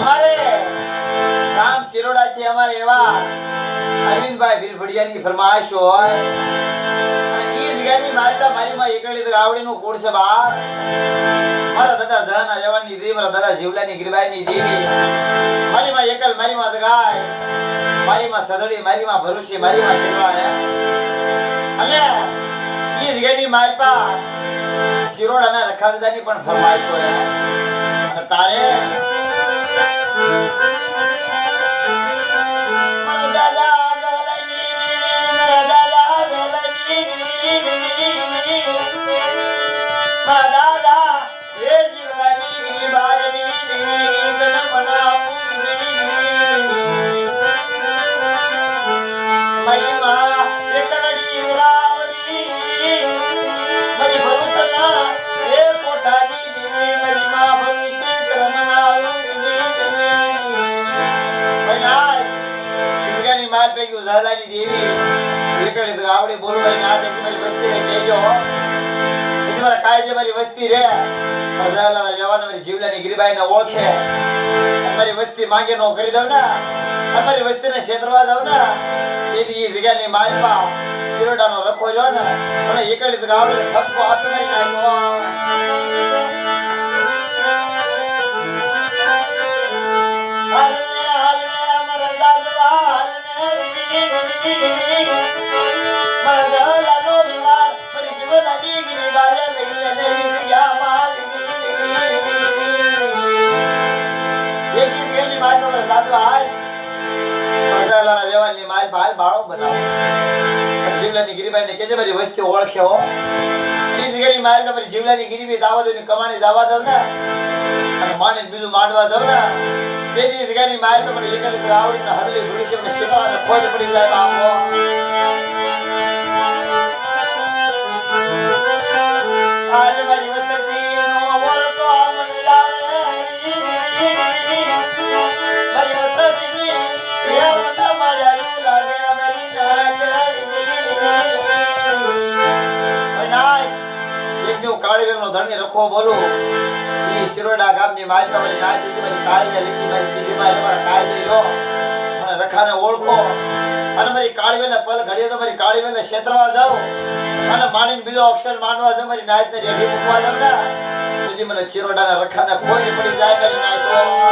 અમારે ગામ ચિરોડાથી અમારે એવા અરવિંદભાઈ ભીલભડિયાની ફરમાઈશ હોય અને ઈ જગ્યાની મારી માં એકલી તો આવડીનું કુળ છે બા મારા દાદા જહાના જવાનની દેવી મારા દાદા જીવલાની ગિરબાઈની દેવી મારી માં એકલ મારી માં દગાય મારી માં સદડી મારી માં ભરોસે મારી માં શેરવાય અને ઈ જગ્યાની મારી પા ચિરોડાના રખાલદાની પણ ફરમાઈશ હોય અને તારે ઉજાલાની દેવી એકડે તો આવડે બોલવાની ના દે મારી વસ્તી ને કેજો તમારા કાય જે મારી વસ્તી રે ઉજાલાના જવાન મારી જીવલાની ગિરબાઈ ને ઓળખે મારી વસ્તી માંગે નો કરી દઉં ને અમારી વસ્તી ને ક્ષેત્રવા જાવ ને એની એ જગ્યાની માલપા ચિરોડાનો રખો જો ને અને એકડે તો આવડે ઠપકો આપી મારી નાખ્યો જીવલાની વસ્તી ઓળખ્યો એ જગ્યાની માલ ને મારી જીવલાની ગીરી દાવા દઉં કમાણી જવા દઉં ને અને માને બીજું માંડવા દઉં ને તે જગ્યાની માલ ને મને એકલી આવડી ને હદલી ભૂલી છે શીતળા ને ખોટ પડી જાય બાપો આજે મારી વસ્તી નો વળતો આમન લાવે મારી વસ્તી એ મતા મારું લાગે મારી ના એક નો કાળીવેલ નો ધણી રખો બોલો ઈ ચિરોડા ગામની માલપા મારી ના દીધી મારી કાળીને લીધી મારી દીદી મારી મારા કાઈ દેજો મને રખાને ઓળખો અને મારી કાળીવેલને પલ ઘડીએ તો મારી કાળીવેલને ક્ષેત્રવા જાવ અને માણીને બીજો અક્ષર માંડવા છે મારી નાયતને રેડી મૂકવા જાવ ને દીદી મને ચિરોડાના રખાને ખોઈ પડી જાય મારી નાય તો